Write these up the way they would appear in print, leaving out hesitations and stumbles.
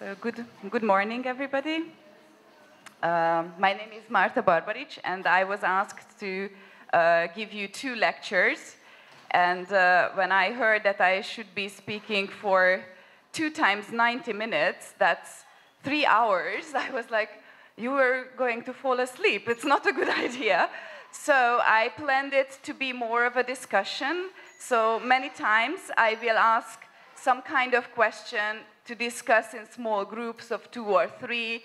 So good morning, everybody. My name is Marta Barbaric, and I was asked to give you 2 lectures. And when I heard that I should be speaking for 2 times 90 minutes, that's 3 hours, I was like, you were going to fall asleep. It's not a good idea. So I planned it to be more of a discussion. So many times I will ask some kind of question to discuss in small groups of 2 or 3,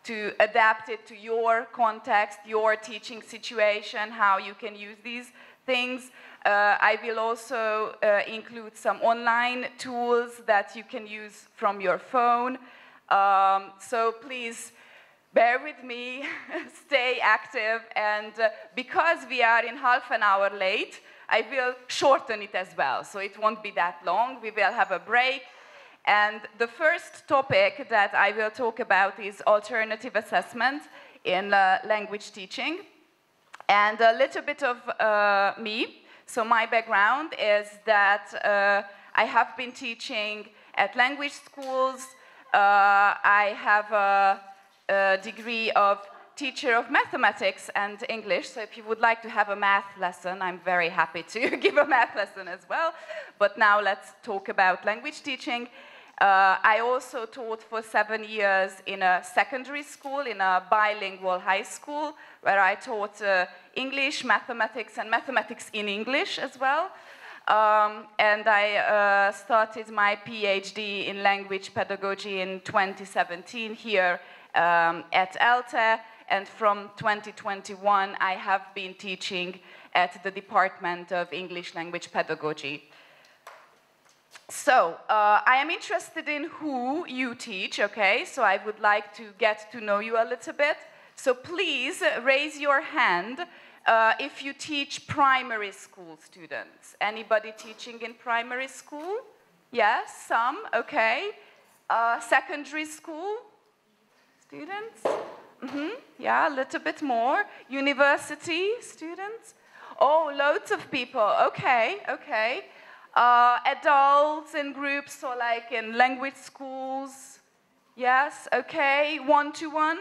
to adapt it to your context, your teaching situation, how you can use these things. I will also include some online tools that you can use from your phone. So please bear with me, stay active, and because we are in half an hour late, I will shorten it as well, so it won't be that long. We will have a break. And the first topic that I will talk about is alternative assessment in language teaching. And a little bit of me. So my background is that I have been teaching at language schools. I have a degree of teacher of mathematics and English, so if you would like to have a math lesson, I'm very happy to give a math lesson as well. But now let's talk about language teaching. I also taught for 7 years in a secondary school, in a bilingual high school, where I taught English, mathematics, and mathematics in English as well. And I started my PhD in language pedagogy in 2017 here at ELTE. And from 2021, I have been teaching at the Department of English Language Pedagogy. So, I am interested in who you teach, okay? So I would like to get to know you a little bit. So please raise your hand if you teach primary school students. Anybody teaching in primary school? Yes, some, okay. Secondary school students? Yeah, a little bit more. University students? Oh, loads of people, okay, okay. Adults in groups, so like in language schools. Yes, okay. One-to-one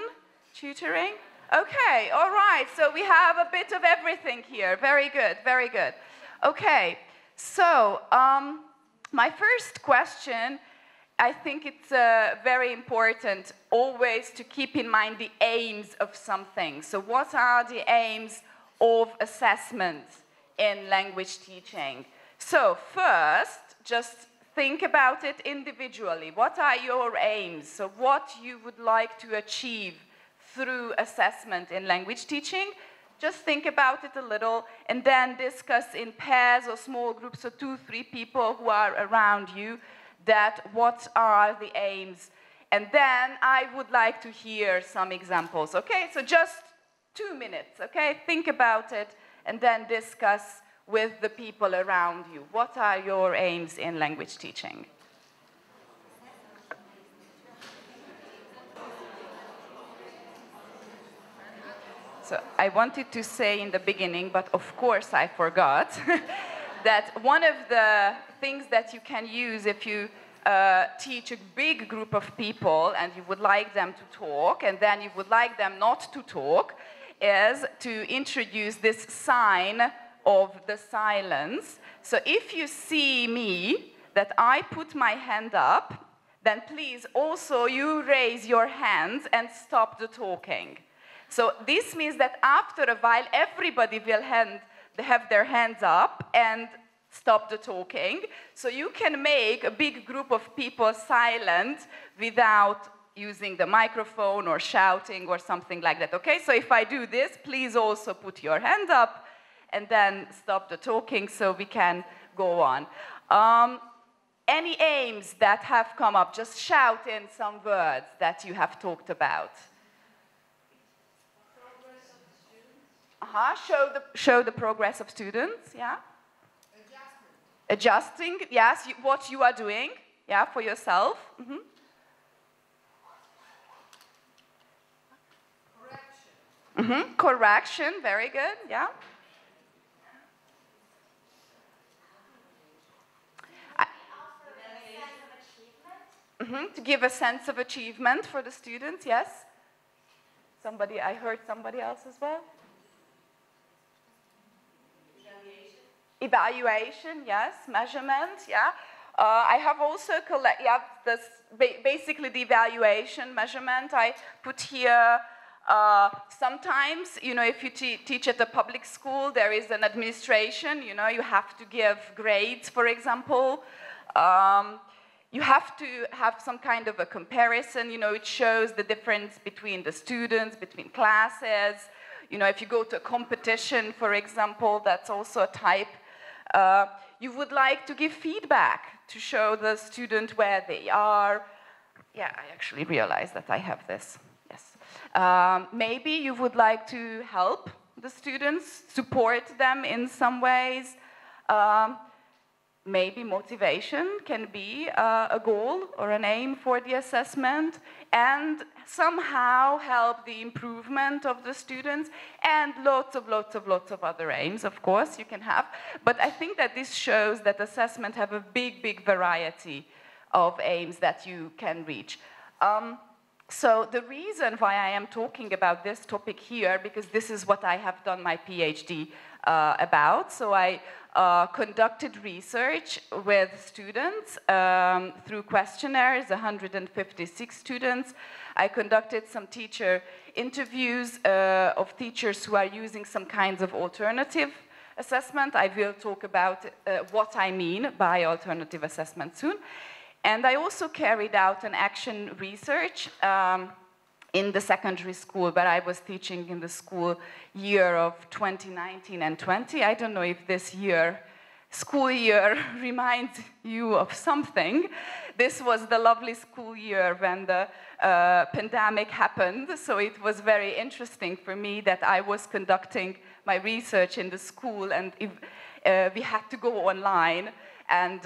tutoring. Okay, all right. So we have a bit of everything here. Very good, very good. Okay, so my first question, I think it's very important always to keep in mind the aims of something. So what are the aims of assessment in language teaching? So first, just think about it individually. What are your aims? So what you would like to achieve through assessment in language teaching? Just think about it a little and then discuss in pairs or small groups of 2, 3 people who are around you that what are the aims. And then I would like to hear some examples, okay? So just 2 minutes, okay? Think about it and then discuss with the people around you. What are your aims in language teaching? So I wanted to say in the beginning, but of course I forgot, that one of the things that you can use if you teach a big group of people and you would like them to talk and then you would like them not to talk is to introduce this sign of the silence. So if you see me, that I put my hand up, then please also you raise your hands and stop the talking. So this means that after a while, everybody will have their hands up and stop the talking. So you can make a big group of people silent without using the microphone or shouting or something like that, okay? So if I do this, please also put your hand up and then stop the talking so we can go on. Any aims that have come up, just shout in some words that you have talked about. Show the progress of students, yeah? Adjusting, yes, what you are doing, yeah, for yourself. Correction. Correction, very good, yeah. To give a sense of achievement for the students, yes? Somebody, I heard somebody else as well? Evaluation, yes. Measurement, yeah. I have also this basically the evaluation measurement. I put here. Sometimes, you know, if you teach at a public school, there is an administration. You know, you have to give grades, for example. You have to have some kind of a comparison. You know, it shows the difference between the students, between classes. You know, if you go to a competition, for example, that's also a type. You would like to give feedback to show the student where they are. Yeah, I actually realized that I have this, yes. Maybe you would like to help the students, support them in some ways. Maybe motivation can be a goal or an aim for the assessment, and somehow help the improvement of the students, and lots of other aims, of course, you can have. But I think that this shows that assessment have a big variety of aims that you can reach. So the reason why I am talking about this topic here, because this is what I have done my PhD about. So I conducted research with students through questionnaires, 156 students. I conducted some teacher interviews of teachers who are using some kinds of alternative assessment. I will talk about what I mean by alternative assessment soon. And I also carried out an action research in the secondary school, but I was teaching in the school year of 2019 and 20. I don't know if this school year reminds you of something. This was the lovely school year when the pandemic happened, so it was very interesting for me that I was conducting my research in the school, and we had to go online and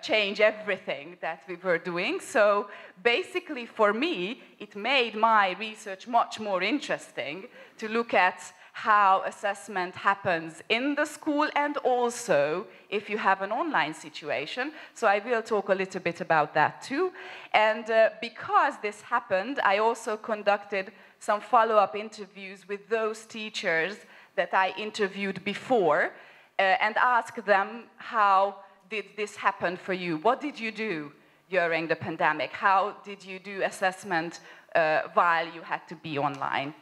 change everything that we were doing. So basically for me, it made my research much more interesting to look at how assessment happens in the school, and also if you have an online situation. So I will talk a little bit about that too. And because this happened, I also conducted some follow-up interviews with those teachers that I interviewed before and asked them, how did this happen for you? What did you do during the pandemic? How did you do assessment while you had to be online?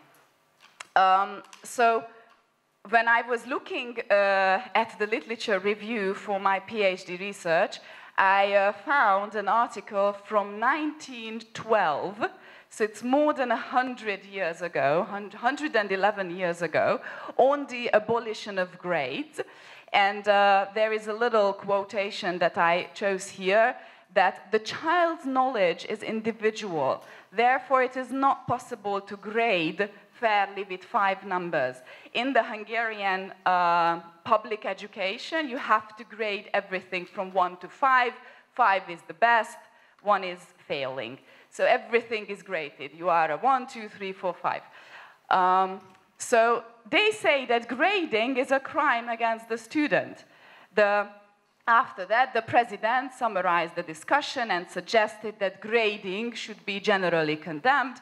So when I was looking at the literature review for my PhD research, I found an article from 1912. So it's more than 100 years ago, 111 years ago, on the abolition of grades. And there is a little quotation that I chose here, that the child's knowledge is individual. Therefore, it is not possible to grade fairly with 5 numbers. In the Hungarian public education, you have to grade everything from 1 to 5. 5 is the best, 1 is failing. So everything is graded. You are a 1, 2, 3, 4, 5. So they say that grading is a crime against the student. After that, the president summarized the discussion and suggested that grading should be generally condemned,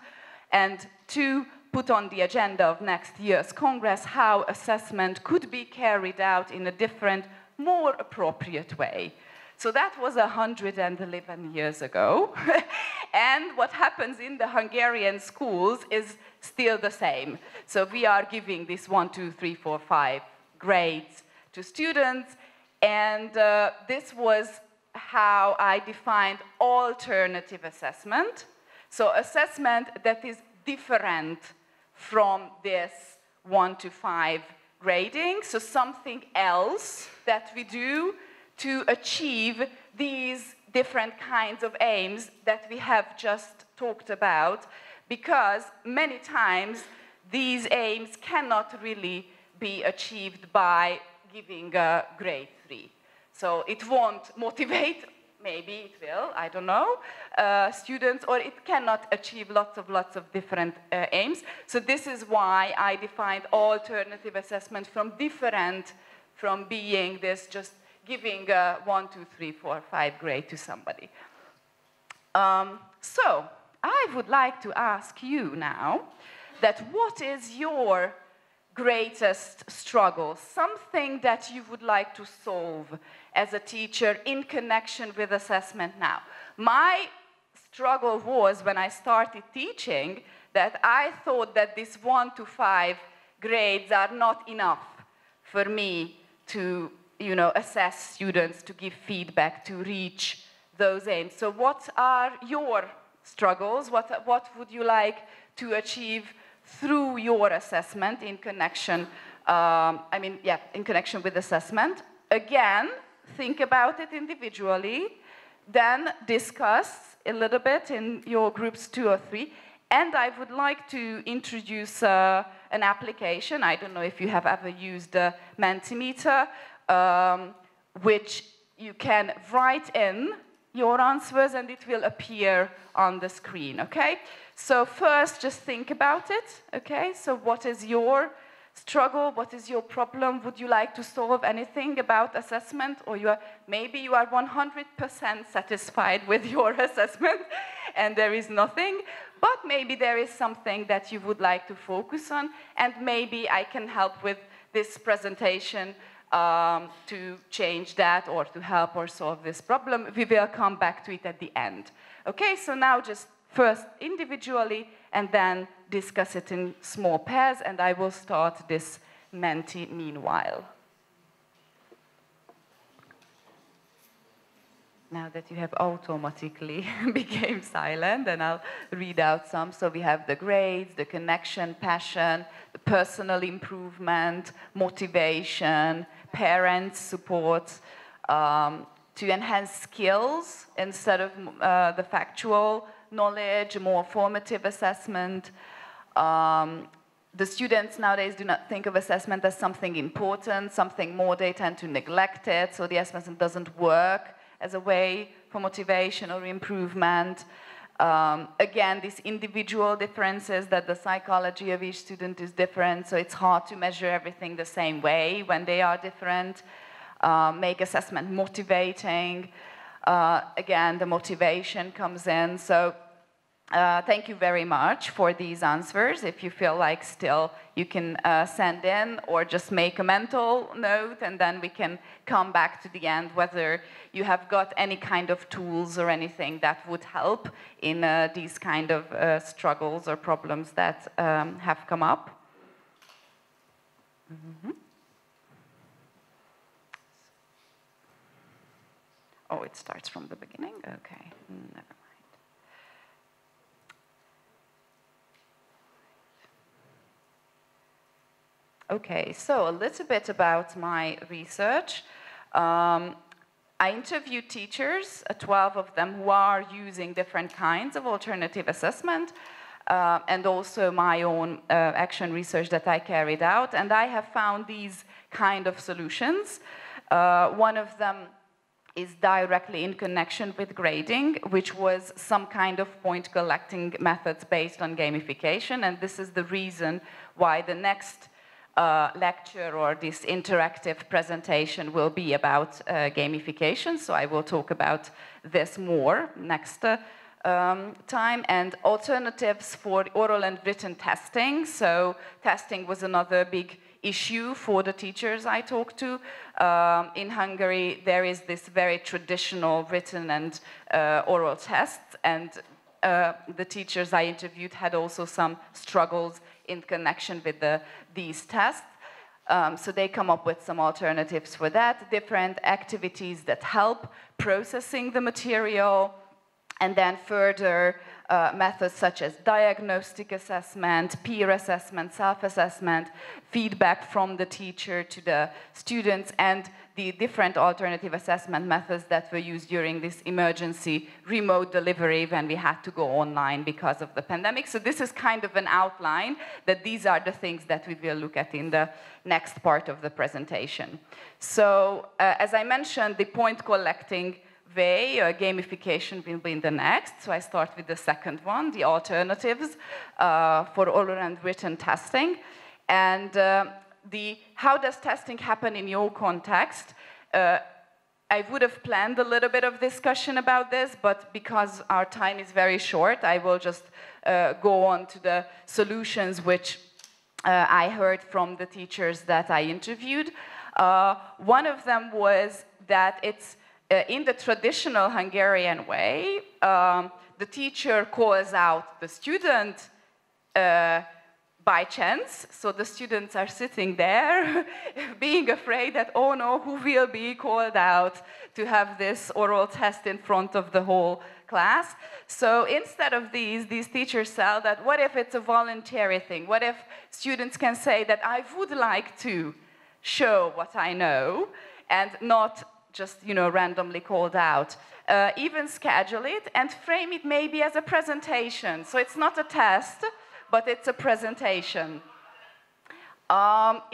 and to put on the agenda of next year's Congress how assessment could be carried out in a different, more appropriate way. So that was 111 years ago. And what happens in the Hungarian schools is still the same. So we are giving this 1, 2, 3, 4, 5 grades to students. And this was how I defined alternative assessment. So assessment that is different from this 1 to 5 grading. So something else that we do to achieve these different kinds of aims that we have just talked about, because many times these aims cannot really be achieved by giving a grade 3. So it won't motivate, maybe it will, I don't know, students, or it cannot achieve lots of different aims. So this is why I defined alternative assessment from being this just giving a 1, 2, 3, 4, 5 grade to somebody. So I would like to ask you now that what is your greatest struggle, something that you would like to solve as a teacher in connection with assessment now? My struggle was when I started teaching that I thought that these 1 to 5 grades are not enough for me to, assess students, to give feedback, to reach those aims. So what are your struggles? What would you like to achieve through your assessment in connection, in connection with assessment? Again, think about it individually, then discuss a little bit in your groups 2 or 3. And I would like to introduce an application. I don't know if you have ever used Mentimeter, which you can write in your answers and it will appear on the screen, okay? So first, just think about it, okay? So what is your struggle? What is your problem? Would you like to solve anything about assessment? Or maybe you are 100% satisfied with your assessment and there is nothing, but maybe there is something that you would like to focus on, and maybe I can help with this presentation to change that or to help or solve this problem. We will come back to it at the end. Okay, so now just first individually and then discuss it in small pairs, and I will start this Menti meanwhile. Now that you have automatically became silent, and I'll read out some. So we have the grades, the connection, passion, the personal improvement, motivation, parents support, to enhance skills instead of the factual knowledge, more formative assessment. The students nowadays do not think of assessment as something important, something more, they tend to neglect it, so the assessment doesn't work as a way for motivation or improvement. Again, these individual differences, that the psychology of each student is different, so it's hard to measure everything the same way when they are different. Make assessment motivating. Again, the motivation comes in. So thank you very much for these answers. If you feel like still, you can send in or just make a mental note, and then we can come back to the end whether you have got any kind of tools or anything that would help in these kind of struggles or problems that have come up. Mm-hmm. Oh, it starts from the beginning? Okay, never mind. Okay, so a little bit about my research. I interviewed teachers, 12 of them, who are using different kinds of alternative assessment, and also my own action research that I carried out, and I have found these kind of solutions. One of them is directly in connection with grading, which was some kind of point collecting methods based on gamification, and this is the reason why the next lecture or this interactive presentation will be about gamification, so I will talk about this more next time. And alternatives for oral and written testing. So testing was another big issue for the teachers I talked to. In Hungary, there is this very traditional written and oral tests, and the teachers I interviewed had also some struggles in connection with these tests. So they come up with some alternatives for that, different activities that help processing the material, and then further methods such as diagnostic assessment, peer assessment, self-assessment, feedback from the teacher to the students, and the different alternative assessment methods that were used during this emergency remote delivery when we had to go online because of the pandemic. So this is kind of an outline that these are the things that we will look at in the next part of the presentation. So as I mentioned, the point collecting way, gamification will be in the next. So I start with the second one, the alternatives for oral and written testing. And how does testing happen in your context? I would have planned a little bit of discussion about this, but because our time is very short, I will just go on to the solutions which I heard from the teachers that I interviewed. One of them was that it's in the traditional Hungarian way, the teacher calls out the student by chance, so the students are sitting there being afraid that, oh no, who will be called out to have this oral test in front of the whole class. So instead of these teachers said that what if it's a voluntary thing? What if students can say that I would like to show what I know and not just, randomly called out. Even schedule it and frame it maybe as a presentation. So it's not a test, but it's a presentation.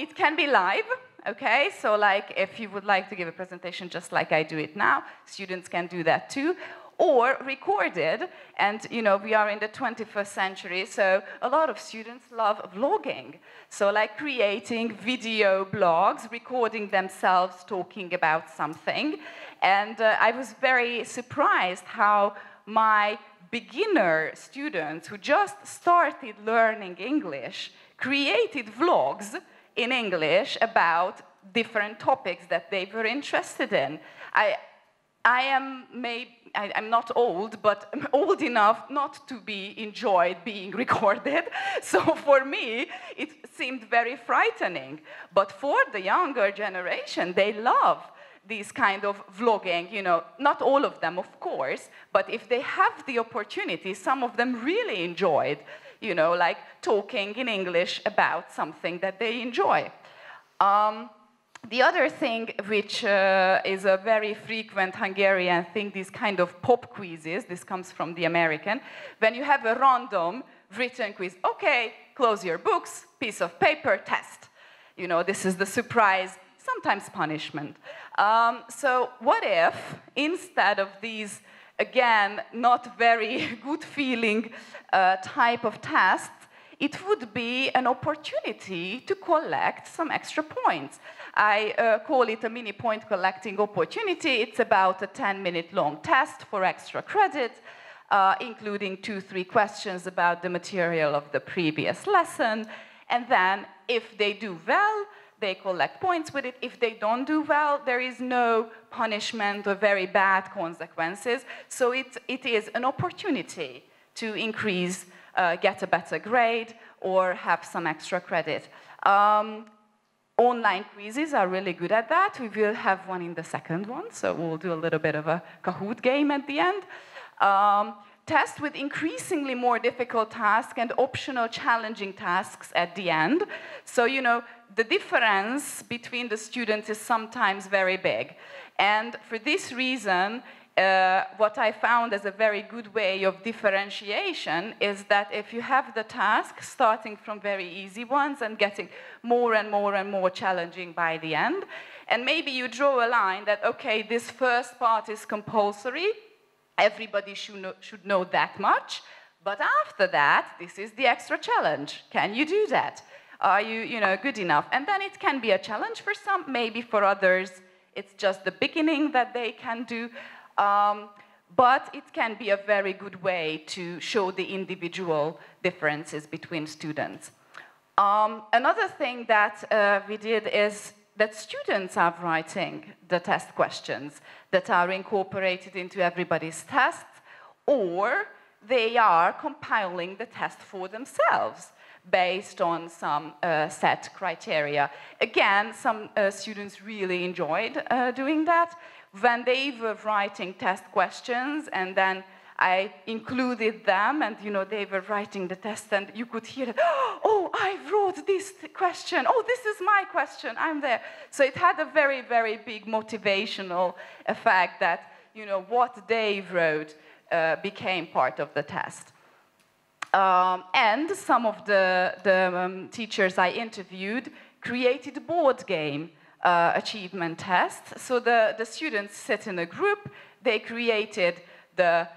It can be live, okay? So like if you would like to give a presentation just like I do it now, students can do that too. Or recorded, and we are in the 21st century, so a lot of students love vlogging. So like creating video blogs, recording themselves talking about something. And I was very surprised how my beginner students who just started learning English created vlogs in English about different topics that they were interested in. I'm not old, but I'm old enough not to be enjoyed being recorded. So for me, it seemed very frightening. But for the younger generation, they love these kind of vlogging, not all of them, of course, but if they have the opportunity, some of them really enjoyed, like talking in English about something that they enjoy. The other thing, which is a very frequent Hungarian thing, these kind of pop quizzes, this comes from the American, when you have a random written quiz, okay, close your books, piece of paper, test. This is the surprise, sometimes punishment. So what if, instead of these, again, not very good feeling type of tests, it would be an opportunity to collect some extra points. I call it a mini point collecting opportunity. It's about a 10-minute long test for extra credit, including 2-3 questions about the material of the previous lesson. And then, if they do well, they collect points with it. If they don't do well, there is no punishment or very bad consequences. So it is an opportunity to increase, get a better grade, or have some extra credit. Online quizzes are really good at that. We will have one in the second one, so we'll do a little bit of a Kahoot game at the end. Test with increasingly more difficult tasks and optional challenging tasks at the end. So, the difference between the students is sometimes very big. And for this reason, what I found as a very good way of differentiation is that if you have the task starting from very easy ones and getting more and more and more challenging by the end, and maybe you draw a line that, okay, this first part is compulsory, everybody should know that much, but after that, this is the extra challenge. Can you do that? Are you, good enough? And then it can be a challenge for some, maybe for others, it's just the beginning that they can do. But it can be a very good way to show the individual differences between students. Another thing that we did is that students are writing the test questions that are incorporated into everybody's tests, or they are compiling the test for themselves based on some set criteria. Again, some students really enjoyed doing that. When they were writing test questions, and then I included them, and they were writing the test, and you could hear it, oh, I wrote this question, oh, this is my question, I'm there. So it had a very, very big motivational effect that, what they wrote became part of the test. And some of the teachers I interviewed created a board game achievement test. So the students sit in a group, they created the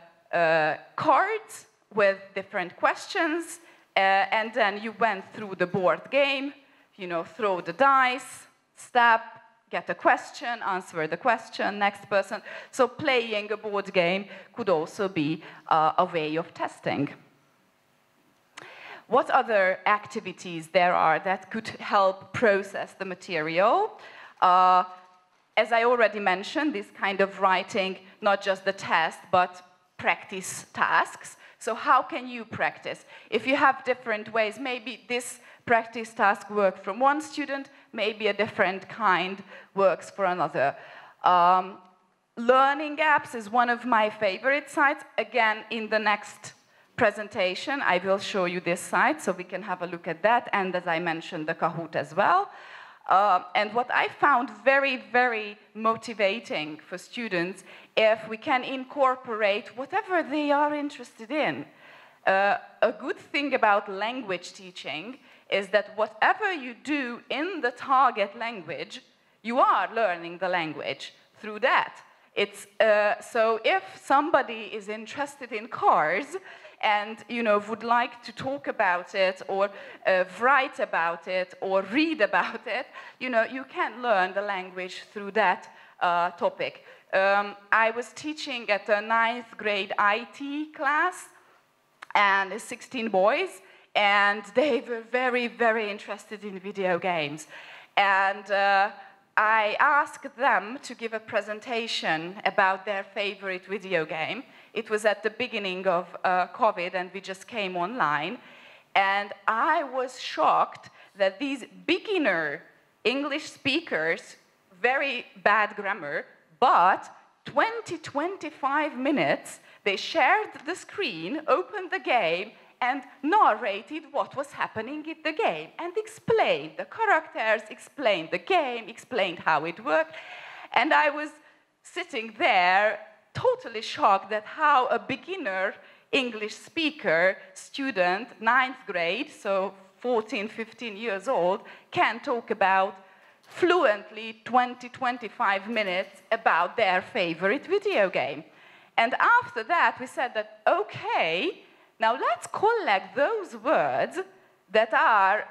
cards with different questions, and then you went through the board game, throw the dice, step, get a question, answer the question, next person. So playing a board game could also be a way of testing. What other activities there are that could help process the material? As I already mentioned, this kind of writing, not just the test, but practice tasks. So how can you practice? If you have different ways, maybe this practice task works from one student, maybe a different kind works for another. Learning apps is one of my favorite sites. Again, in the next presentation, I will show you this site, so we can have a look at that, and as I mentioned, the Kahoot as well. And what I found very, very motivating for students, if we can incorporate whatever they are interested in. A good thing about language teaching is that whatever you do in the target language, you are learning the language through that. So if somebody is interested in cars, and would like to talk about it, or write about it, or read about it, you can learn the language through that topic. I was teaching at a 9th grade IT class, and 16 boys, and they were very, very interested in video games. And I asked them to give a presentation about their favorite video game. It was at the beginning of COVID, and we just came online. And I was shocked that these beginner English speakers, very bad grammar, but 20-25 minutes, they shared the screen, opened the game, and narrated what was happening in the game, and explained the characters, explained the game, explained how it worked. And I was sitting there totally shocked at how a beginner English speaker student, 9th grade, so 14, 15 years old, can talk about fluently 20-25 minutes about their favorite video game. And after that, we said that, okay, now let's collect those words that are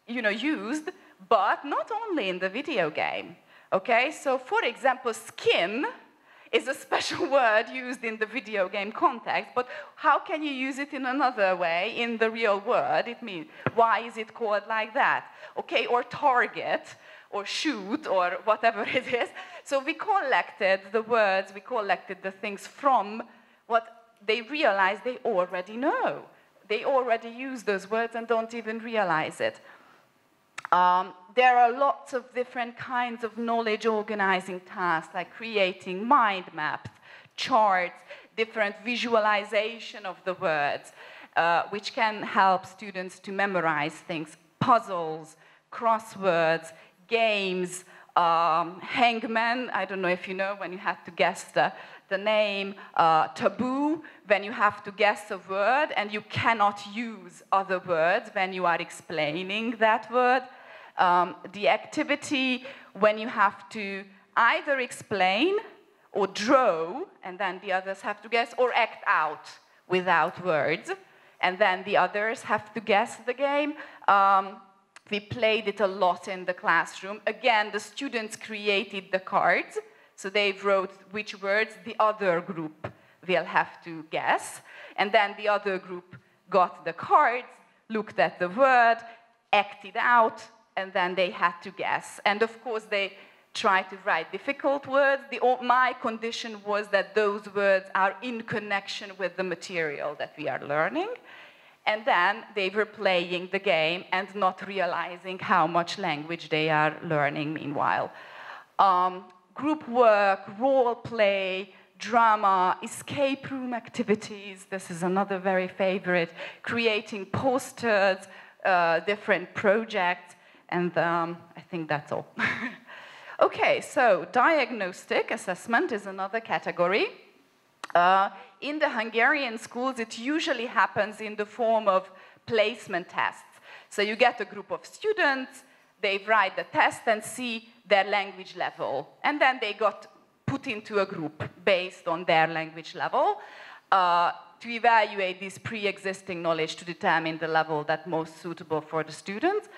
used, but not only in the video game. Okay, so for example, skin is a special word used in the video game context, but how can you use it in another way in the real world? It means, why is it called like that? Okay, or target, or shoot, or whatever it is. So we collected the words, we collected the things from what they realized they already know. They already use those words and don't even realize it. There are lots of different kinds of knowledge organizing tasks, like creating mind maps, charts, different visualization of the words, which can help students to memorize things, puzzles, crosswords, games, hangman, I don't know if you know, when you have to guess the name, taboo, when you have to guess a word and you cannot use other words when you are explaining that word. The activity when you have to either explain or draw, and then the others have to guess, or act out without words, and then the others have to guess the game. We played it a lot in the classroom. Again, the students created the cards, so they wrote which words the other group will have to guess, and then the other group got the cards, looked at the word, acted out, and then they had to guess. And of course, they tried to write difficult words. My condition was that those words are in connection with the material that we are learning. And then they were playing the game and not realizing how much language they are learning meanwhile. Group work, role play, drama, escape room activities. This is another very favorite. Creating posters, different projects, and I think that's all. Okay, so diagnostic assessment is another category. In the Hungarian schools, it usually happens in the form of placement tests. So you get a group of students, they write the test and see their language level. And then they got put into a group based on their language level to evaluate this pre-existing knowledge to determine the level that's most suitable for the students.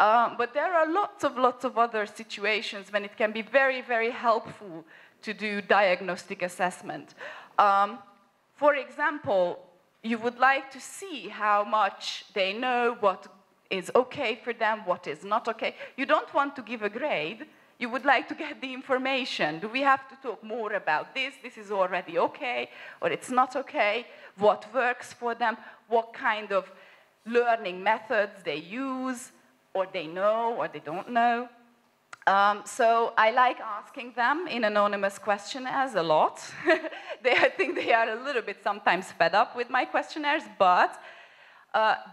But there are lots of other situations when it can be very, very helpful to do diagnostic assessment. For example, you would like to see how much they know, what is okay for them, what is not okay. You don't want to give a grade. You would like to get the information. Do we have to talk more about this? This is already okay, or it's not okay. What works for them? What kind of learning methods they use, or they know, or they don't know. So I like asking them in anonymous questionnaires a lot. I think they are a little bit sometimes fed up with my questionnaires, but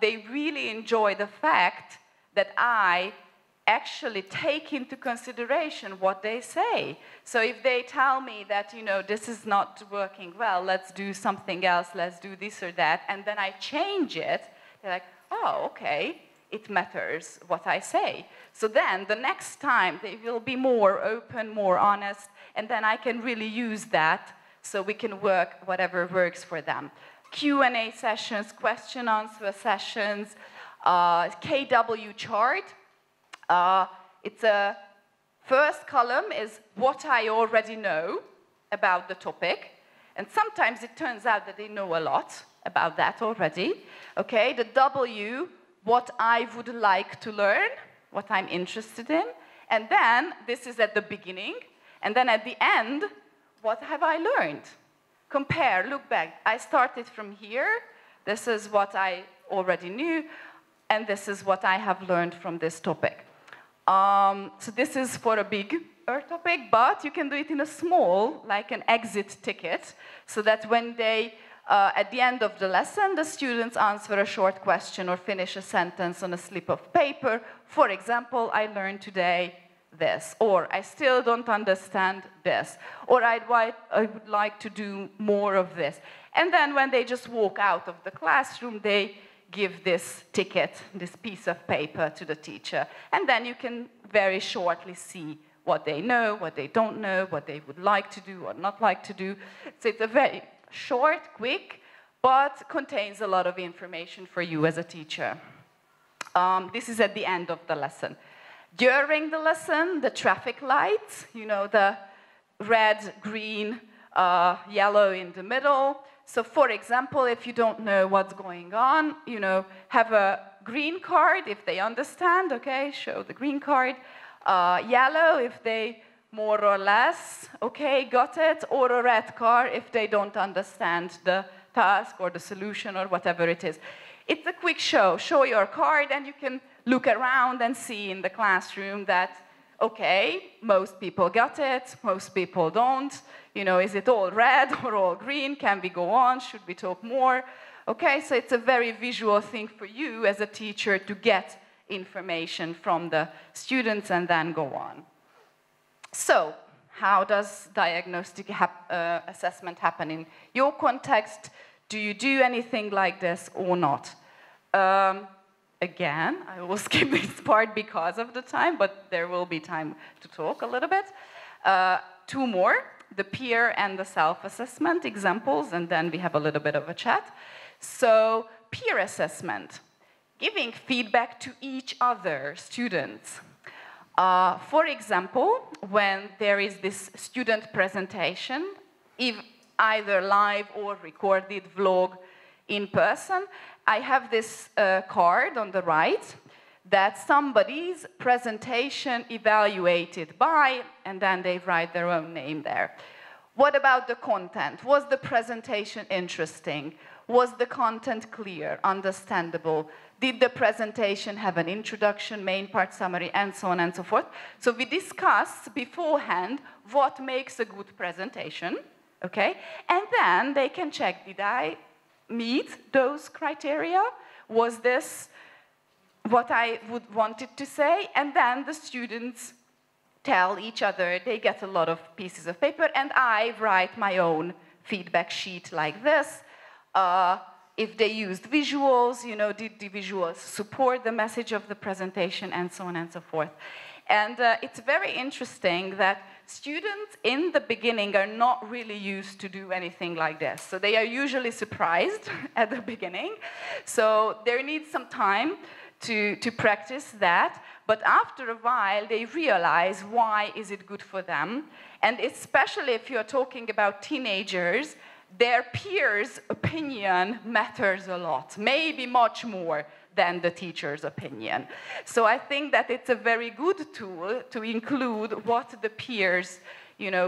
they really enjoy the fact that I actually take into consideration what they say. So if they tell me that, you know, this is not working well, let's do something else, let's do this or that, and then I change it, they're like, oh, okay, it matters what I say. So then the next time they will be more open, more honest, and then I can really use that so we can work whatever works for them. Q&A sessions, question-answer sessions, KW chart. It's a first column is what I already know about the topic, and sometimes it turns out that they know a lot about that already. Okay, the W, what I would like to learn, what I'm interested in, and then this is at the beginning, and then at the end, what have I learned? Compare, look back. I started from here. This is what I already knew, and this is what I have learned from this topic. So this is for a bigger topic, but you can do it in a small, like an exit ticket, so that when they, at the end of the lesson, the students answer a short question or finish a sentence on a slip of paper. For example, I learned today this, or I still don't understand this, or I would like to do more of this. And then when they just walk out of the classroom, they give this ticket, this piece of paper to the teacher. And then you can very shortly see what they know, what they don't know, what they would like to do or not like to do. So it's a very short, quick, but contains a lot of information for you as a teacher. This is at the end of the lesson. During the lesson, the traffic lights, you know, the red, green, yellow in the middle. So for example, if you don't know what's going on, you know, have a green card if they understand, okay, show the green card. Yellow if they more or less, okay, got it, or a red card if they don't understand the task or the solution or whatever it is. It's a quick show. Show your card and you can look around and see in the classroom that, okay, most people got it, most people don't. You know, is it all red or all green? Can we go on? Should we talk more? Okay, so it's a very visual thing for you as a teacher to get information from the students and then go on. So, how does diagnostic assessment happen in your context? Do you do anything like this or not? Again, I will skip this part because of the time, but there will be time to talk a little bit. Two more. The peer and the self-assessment examples, and then we have a little bit of a chat. So, peer assessment, giving feedback to each other, students. For example, when there is this student presentation, either live or recorded vlog in person, I have this card on the right that somebody's presentation evaluated by, and then they write their own name there. What about the content? Was the presentation interesting? Was the content clear, understandable? Did the presentation have an introduction, main part, summary, and so on and so forth? So we discuss beforehand what makes a good presentation, okay? And then they can check, did I meet those criteria? Was this what I would wanted to say? And then the students tell each other, they get a lot of pieces of paper, and I write my own feedback sheet like this. If they used visuals, you know, did the visuals support the message of the presentation, and so on and so forth. And it's very interesting that students in the beginning are not really used to do anything like this. So they are usually surprised at the beginning. So there needs some time to practice that. but after a while, they realize why is it good for them. And especially if you're talking about teenagers, their peers' opinion matters a lot, maybe much more than the teacher's opinion. So I think that it's a very good tool to include what the peers,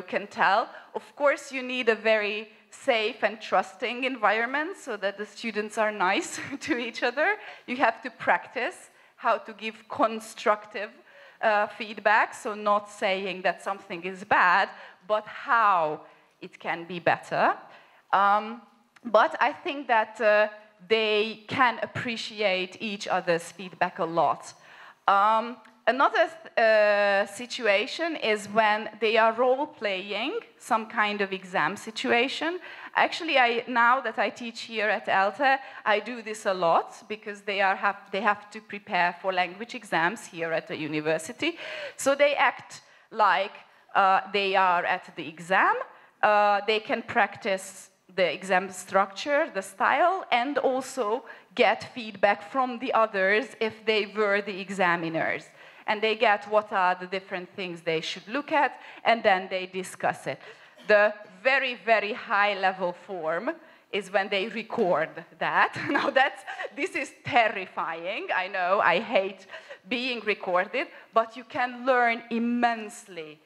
can tell. Of course, you need a very safe and trusting environment so that the students are nice to each other. You have to practice how to give constructive feedback, so not saying that something is bad, but how it can be better. But I think that they can appreciate each other's feedback a lot. Another situation is when they are role-playing some kind of exam situation. Actually, now that I teach here at ELTE, I do this a lot because they have to prepare for language exams here at the university. So they act like they are at the exam. They can practice the exam structure, the style, and also get feedback from the others if they were the examiners. And they get what are the different things they should look at, and then they discuss it. The very, very high-level form is when they record that. Now, this is terrifying. I know, I hate being recorded, but you can learn immensely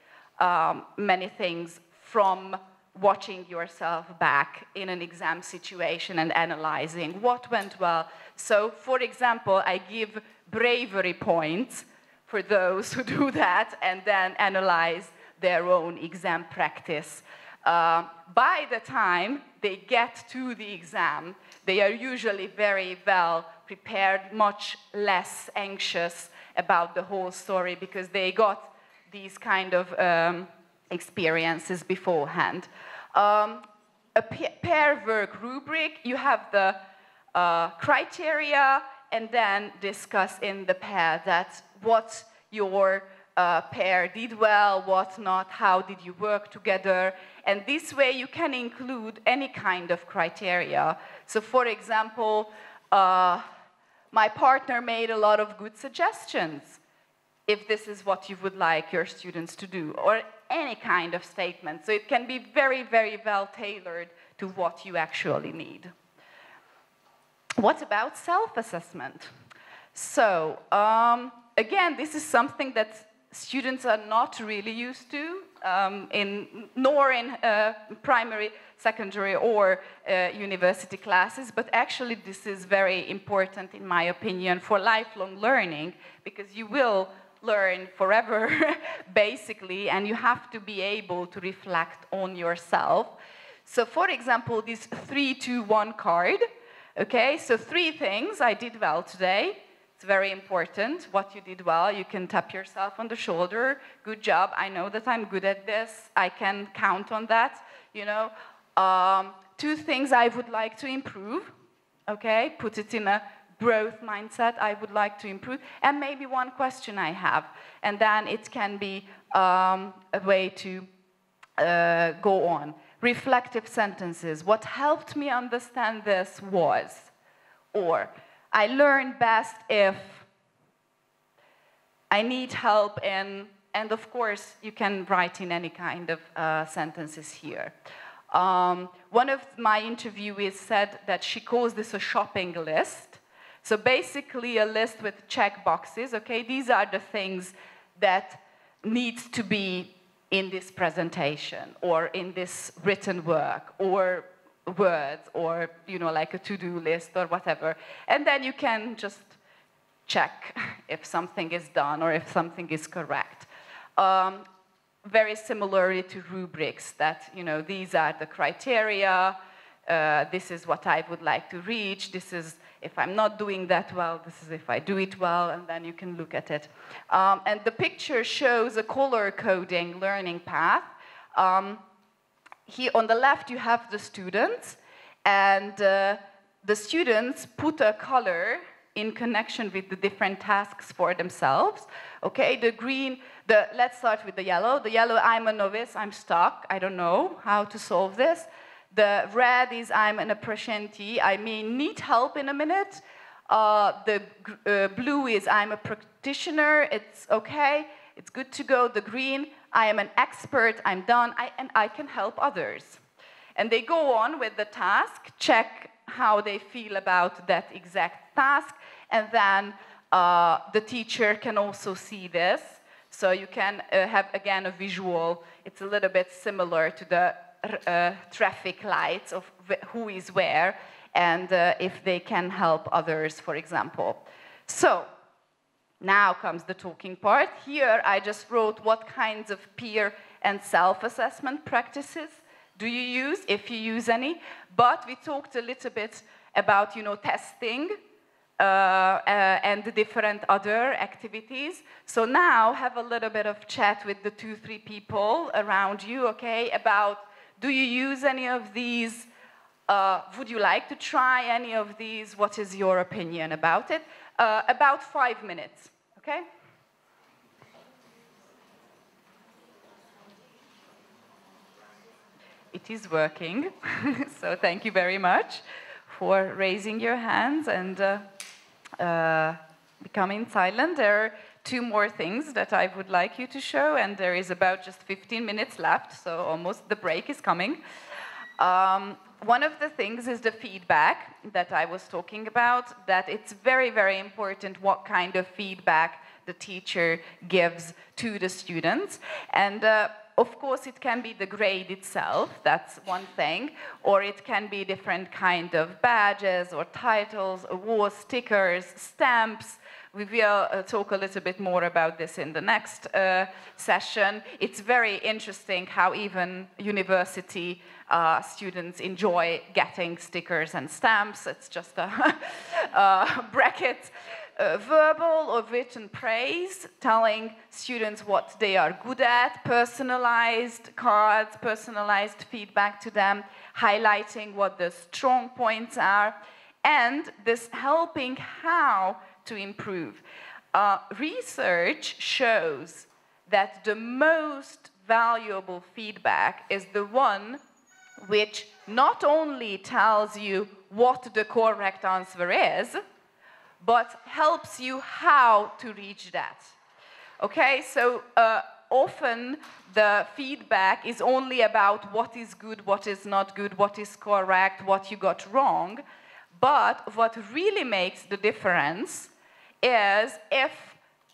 many things from watching yourself back in an exam situation and analyzing what went well. So, for example, I give bravery points for those who do that and then analyze their own exam practice. By the time they get to the exam, they are usually very well prepared, much less anxious about the whole story because they got these kind of experiences beforehand. A pair work rubric, you have the criteria and then discuss in the pair that what your pair did well, what not, how did you work together. And this way you can include any kind of criteria. So for example, my partner made a lot of good suggestions, if this is what you would like your students to do, or any kind of statement. So it can be very, very well tailored to what you actually need. What about self-assessment? So, again, this is something that students are not really used to, nor in primary, secondary, or university classes, but actually this is very important, in my opinion, for lifelong learning, because you will learn forever, basically, and you have to be able to reflect on yourself. So, for example, this 3-2-1 card, okay, so 3 things I did well today. It's very important what you did well. You can tap yourself on the shoulder. Good job. I know that I'm good at this. I can count on that, 2 things I would like to improve, okay, put it in a growth mindset, I would like to improve, and maybe 1 question I have, and then it can be a way to go on. Reflective sentences. What helped me understand this was, or I learn best if I need help in, and of course you can write in any kind of sentences here. One of my interviewees said that she calls this a shopping list. So basically a list with check boxes, okay? These are the things that need to be in this presentation or in this written work or words or, like a to-do list or whatever. And then you can just check if something is done or if something is correct. Very similarly to rubrics that, these are the criteria, this is what I would like to reach, this is if I'm not doing that well, this is if I do it well, and then you can look at it. And the picture shows a color coding learning path. Here on the left you have the students, and the students put a color in connection with the different tasks for themselves. Okay, the green, let's start with the yellow. The yellow, I'm a novice, I'm stuck, I don't know how to solve this. The red is I'm an apprentice, I may need help in a minute. The blue is I'm a practitioner, it's okay, it's good to go, the green, I am an expert, I'm done, and I can help others. And they go on with the task, check how they feel about that exact task, and then the teacher can also see this. So you can have, again, a visual. It's a little bit similar to the traffic lights of who is where, and if they can help others, for example. So now comes the talking part. Here I just wrote what kinds of peer and self-assessment practices do you use, if you use any. But we talked a little bit about, testing and the different other activities. So now have a little bit of chat with the 2-3 people around you, okay, about do you use any of these? Would you like to try any of these? What is your opinion about it? About 5 minutes, okay? It is working, so thank you very much for raising your hands and becoming silent. There are 2 more things that I would like you to show, and there is about just 15 minutes left, so almost the break is coming. One of the things is the feedback that I was talking about, that it's very, very important what kind of feedback the teacher gives to the students. And of course, it can be the grade itself, that's one thing, or it can be different kind of badges or titles, awards, stickers, stamps. We will talk a little bit more about this in the next session. It's very interesting how even university students enjoy getting stickers and stamps. It's just a bracket. Verbal or written praise, telling students what they are good at, personalized cards, personalized feedback to them, highlighting what the strong points are, and this helping how to improve. Research shows that the most valuable feedback is the one which not only tells you what the correct answer is, but helps you how to reach that. Okay, so often the feedback is only about what is good, what is not good, what is correct, what you got wrong. But what really makes the difference is if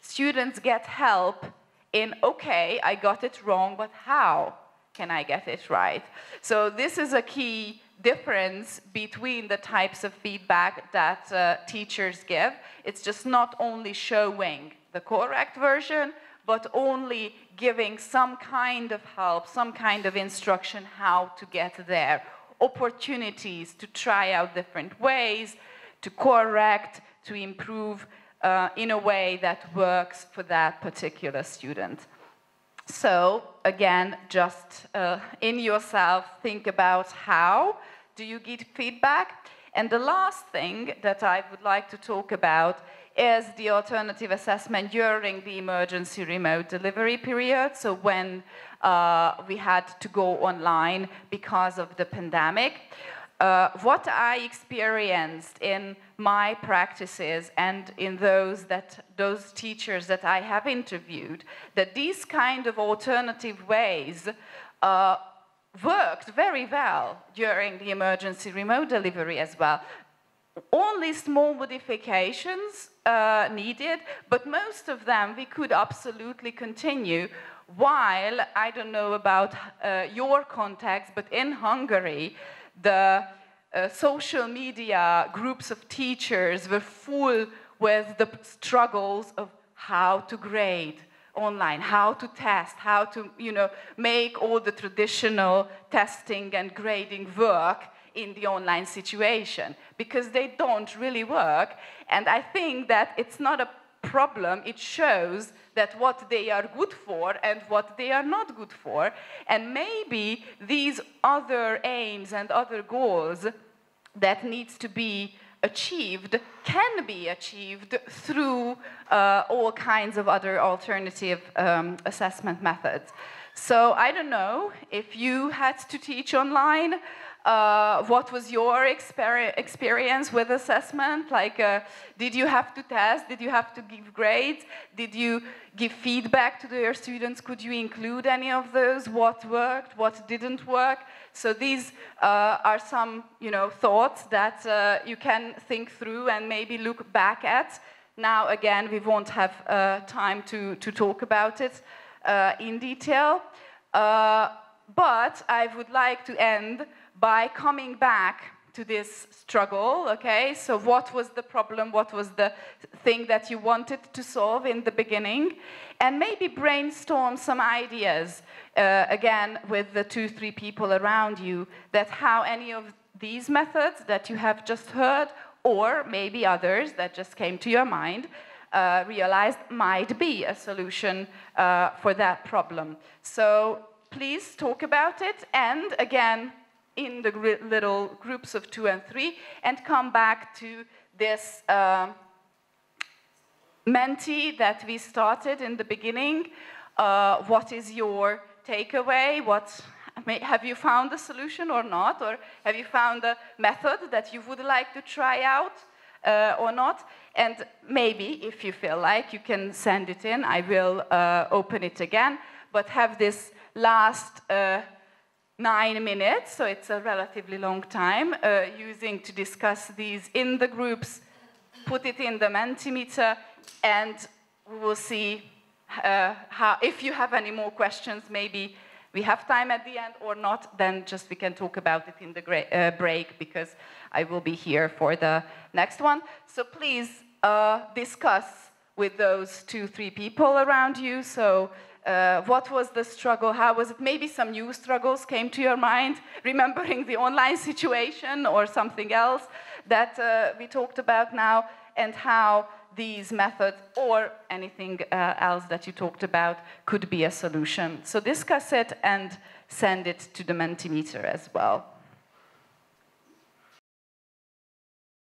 students get help in, okay, I got it wrong, but how can I get it right? So this is a key difference between the types of feedback that teachers give. It's just not only showing the correct version, but only giving some kind of help, some kind of instruction how to get there. Opportunities to try out different ways, to correct, to improve in a way that works for that particular student. So again, just in yourself, think about how do you get feedback. And the last thing that I would like to talk about is the alternative assessment during the emergency remote delivery period. So when we had to go online because of the pandemic. What I experienced in my practices and in those teachers that I have interviewed, that these kind of alternative ways worked very well during the emergency remote delivery as well. Only small modifications needed, but most of them we could absolutely continue. While, I don't know about your context, but in Hungary, the social media groups of teachers were full with the struggles of how to grade online, how to test, how to, make all the traditional testing and grading work in the online situation, because they don't really work. And I think that it's not a problem, it shows that what they are good for and what they are not good for. And maybe these other aims and other goals that needs to be achieved can be achieved through all kinds of other alternative assessment methods. So I don't know if you had to teach online what was your experience with assessment? Like, did you have to test? Did you have to give grades? Did you give feedback to your students? Could you include any of those? What worked? What didn't work? So these are some, thoughts that you can think through and maybe look back at. Now, again, we won't have time to talk about it in detail. But I would like to end by coming back to this struggle, okay? So what was the problem? What was the thing that you wanted to solve in the beginning? And maybe brainstorm some ideas, again, with the 2-3 people around you, that how any of these methods that you have just heard, or maybe others that just came to your mind, realized might be a solution for that problem. So please talk about it, and again, in the little groups of 2 and 3, and come back to this Menti that we started in the beginning. What is your takeaway? Have you found a solution or not? Or have you found a method that you would like to try out or not? And maybe, if you feel like, you can send it in. I will open it again, but have this last 9 minutes, so it's a relatively long time, using to discuss these in the groups, put it in the Mentimeter, and we will see if you have any more questions. Maybe we have time at the end or not, then just we can talk about it in the break, because I will be here for the next one. So please discuss with those 2-3 people around you. So what was the struggle? How was it? Maybe some new struggles came to your mind, remembering the online situation or something else that we talked about now, and how these methods or anything else that you talked about could be a solution. So discuss it and send it to the Mentimeter as well.